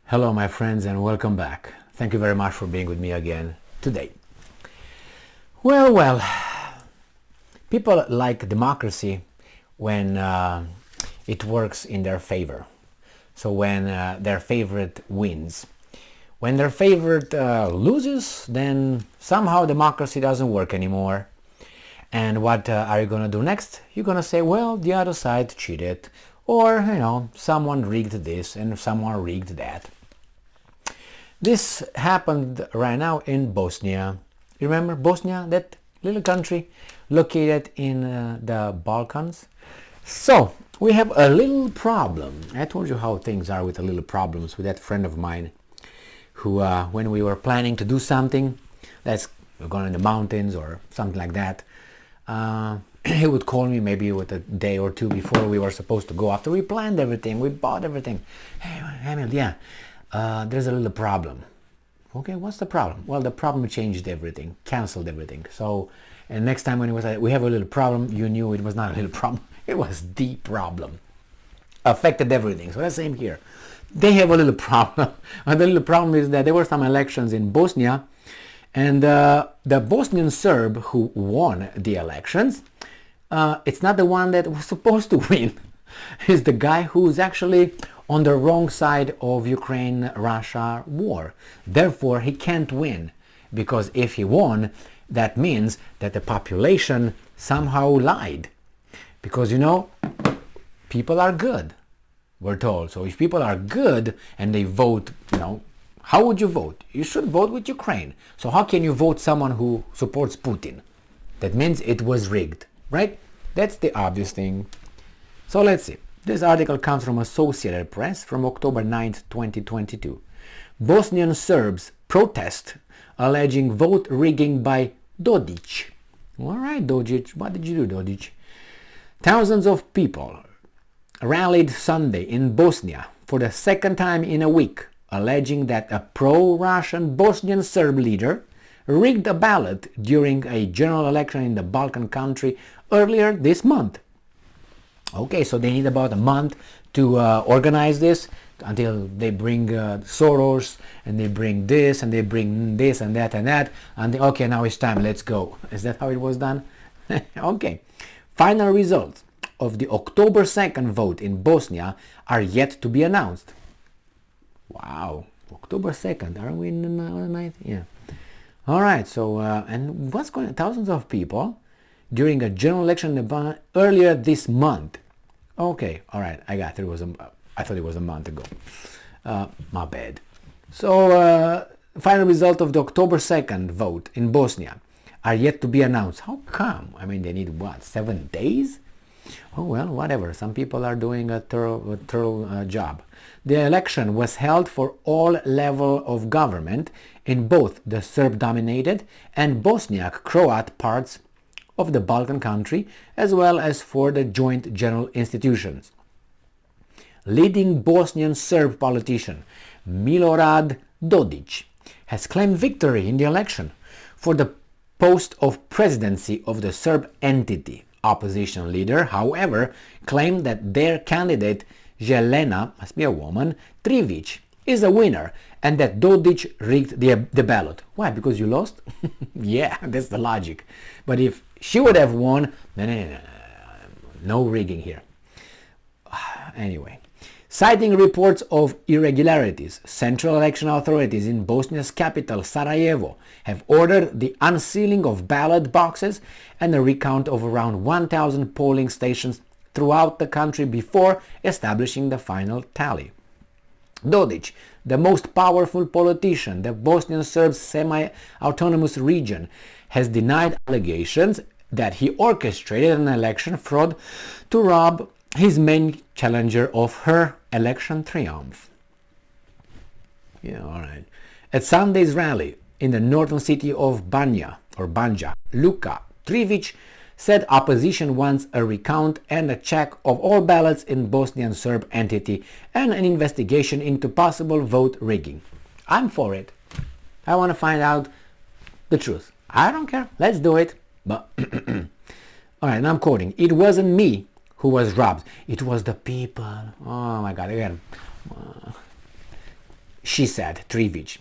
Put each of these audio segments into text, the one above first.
Hello my friends and welcome back. Thank you very much for being with me again today. Well, people like democracy when it works in their favor. So when their favorite wins. When their favorite loses, then somehow democracy doesn't work anymore. And what are you going to do next? You're going to say, well, the other side cheated. Or, someone rigged this and someone rigged that. This happened right now in Bosnia. You remember Bosnia, that little country located in the Balkans? So, we have a little problem. I told you how things are with the little problems with that friend of mine who, when we were planning to do something, we're going in the mountains or something like that, he would call me maybe with a day or two before we were supposed to go. After we planned everything, we bought everything. Hey, Emil, there's a little problem. Okay, what's the problem? Well, the problem changed everything, canceled everything. So, and next time when it was like, we have a little problem, you knew it was not a little problem. It was the problem. Affected everything. So that's the same here. They have a little problem. And the little problem is that there were some elections in Bosnia, and the Bosnian Serb who won the elections, it's not the one that was supposed to win. It's the guy who's actually on the wrong side of Ukraine-Russia war. Therefore, he can't win, because if he won, that means that the population somehow lied. Because, people are good, we're told. So if people are good and they vote, how would you vote? You should vote with Ukraine. So how can you vote someone who supports Putin? That means it was rigged, right? That's the obvious thing. So let's see. This article comes from Associated Press from October 9th, 2022. Bosnian Serbs protest alleging vote rigging by Dudik. All right, Dudik, what did you do, Dudik? Thousands of people rallied Sunday in Bosnia for the second time in a week, alleging that a pro-Russian Bosnian Serb leader rigged a ballot during a general election in the Balkan country earlier this month. Okay, so they need about a month to organize this until they bring Soros and they bring this and they bring this and that and that, and okay, now it's time, let's go. Is that how it was done? Okay. Final results of the October 2nd vote in Bosnia are yet to be announced. Wow, October 2nd, are we in the 9th? Yeah. All right, so, and what's going on? Thousands of people during a general election earlier this month. Okay, all right, I got it. I thought it was a month ago. My bad. So, final result of the October 2nd vote in Bosnia are yet to be announced. How come? I mean, they need what, 7 days? Oh well, whatever. Some people are doing a thorough job. The election was held for all levels of government in both the Serb-dominated and Bosniak-Croat parts of the Balkan country, as well as for the joint general institutions. Leading Bosnian Serb politician Milorad Dodik has claimed victory in the election for the post of presidency of the Serb entity. Opposition leader, however, claimed that their candidate Jelena, must be a woman, Trivic, is a winner, and that Dodik rigged the ballot. Why? Because you lost? Yeah, that's the logic. But if she would have won, no rigging here. Anyway, citing reports of irregularities, Central Election Authorities in Bosnia's capital, Sarajevo, have ordered the unsealing of ballot boxes and a recount of around 1,000 polling stations throughout the country before establishing the final tally. Dodik, the most powerful politician, the Bosnian Serbs semi-autonomous region, has denied allegations that he orchestrated an election fraud to rob his main challenger of her election triumph. Yeah, all right. At Sunday's rally in the northern city of Banja, Luka Trivic said opposition wants a recount and a check of all ballots in Bosnian Serb entity and an investigation into possible vote rigging. I'm for it. I want to find out the truth. I don't care. Let's do it. But all right, and I'm quoting. It wasn't me who was robbed. It was the people. Oh my God, again. she said, Trivic.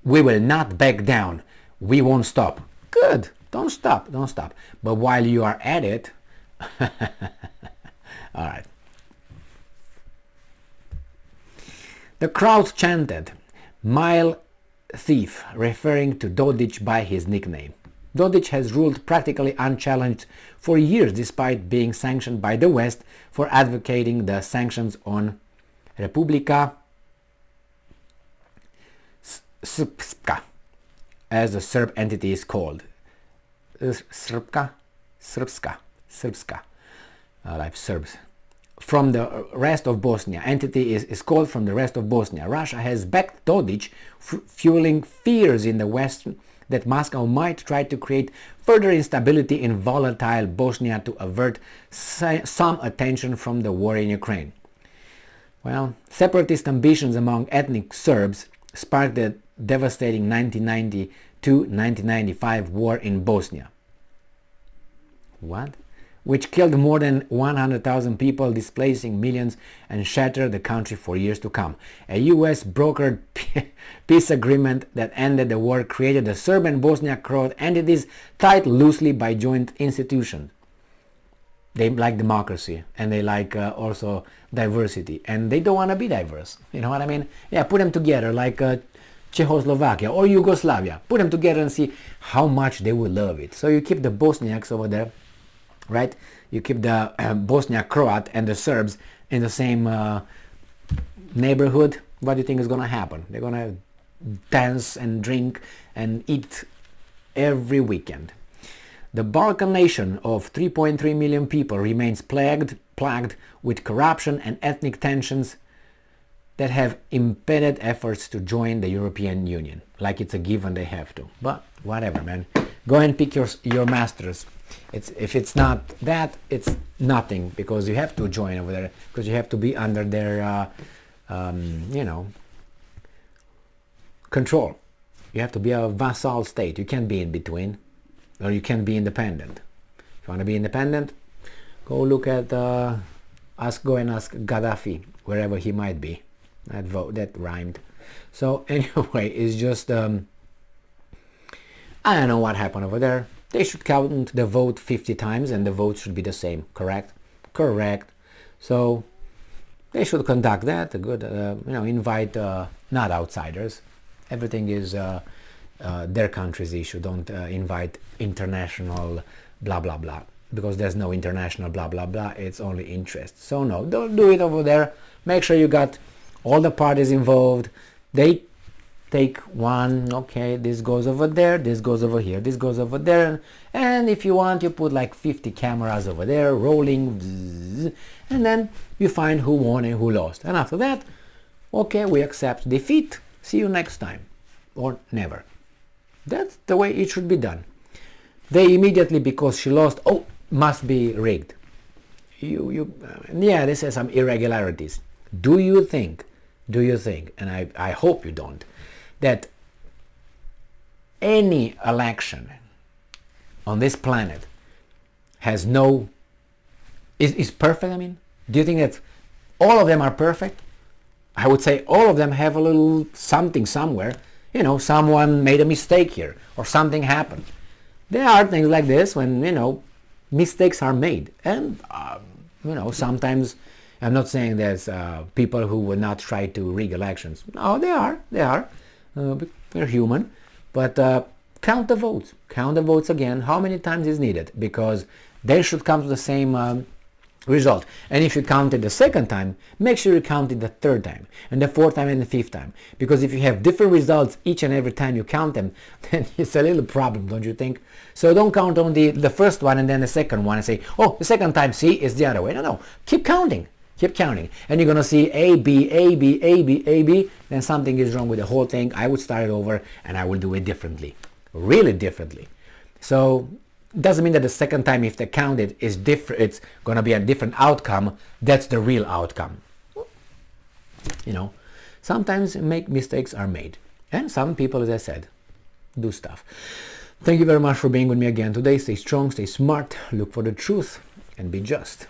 We will not back down. We won't stop. Good. Don't stop. Don't stop. But while you are at it, all right. The crowd chanted, "Mile thief," referring to Dudik by his nickname. Dudik has ruled practically unchallenged for years despite being sanctioned by the West for advocating the sanctions on Republika Srpska, as the Serb entity is called. Srpska, like Serbs. From the rest of Bosnia. Entity is called from the rest of Bosnia. Russia has backed Dudik, fueling fears in the West that Moscow might try to create further instability in volatile Bosnia to avert some attention from the war in Ukraine. Well, separatist ambitions among ethnic Serbs sparked the devastating 1992-1995 war in Bosnia. What? Which killed more than 100,000 people, displacing millions and shattered the country for years to come. A US brokered peace agreement that ended the war created the Serb and Bosnia Croat entities tied loosely by joint institutions. They like democracy and they like also diversity, and they don't want to be diverse. You know what I mean? Yeah, put them together like Czechoslovakia or Yugoslavia. Put them together and see how much they will love it. So you keep the Bosniaks over there, right? You keep the Bosnia Croat and the Serbs in the same neighborhood. What do you think is going to happen? They're going to dance and drink and eat every weekend. The Balkan nation of 3.3 million people remains plagued with corruption and ethnic tensions that have impeded efforts to join the European Union. Like it's a given they have to. But whatever, man. Go and pick your masters. If it's not that, it's nothing, because you have to join over there, because you have to be under their control. You have to be a vassal state. You can't be in between, or you can't be independent. If you want to be independent, go look at go and ask Gaddafi, wherever he might be. That rhymed. So anyway, it's just I don't know what happened over there. They should count the vote 50 times and the vote should be the same, correct? Correct. So they should conduct that. Good, invite not outsiders. Everything is their country's issue. Don't invite international blah blah blah, because there's no international blah blah blah. It's only interest. So no, don't do it over there. Make sure you got all the parties involved. They take one, okay, this goes over there, this goes over here, this goes over there, and if you want, you put like 50 cameras over there rolling, and then you find who won and who lost. And after that, okay, we accept defeat, see you next time, or never. That's the way it should be done. They immediately, because she lost, oh, must be rigged. Yeah, this has some irregularities. Do you think, and I hope you don't, that any election on this planet has is perfect? I mean, do you think that all of them are perfect? I would say all of them have a little something somewhere. Someone made a mistake here, or something happened. There are things like this when, mistakes are made. And, sometimes, I'm not saying there's people who will not try to rig elections. No, they are. We're human. But count the votes. Count the votes again. How many times is needed? Because they should come to the same result. And if you count it the second time, make sure you count it the third time, and the fourth time, and the fifth time. Because if you have different results each and every time you count them, then it's a little problem, don't you think? So don't count on the first one and then the second one and say, oh, the second time, see, it's the other way. No. Keep counting. Keep counting. And you're going to see A, B, A, B, A, B, A, B. Then something is wrong with the whole thing. I would start it over and I will do it differently. Really differently. So doesn't mean that the second time, if they count it, is different. It's going to be a different outcome. That's the real outcome. Sometimes mistakes are made. And some people, as I said, do stuff. Thank you very much for being with me again today. Stay strong, stay smart, look for the truth, and be just.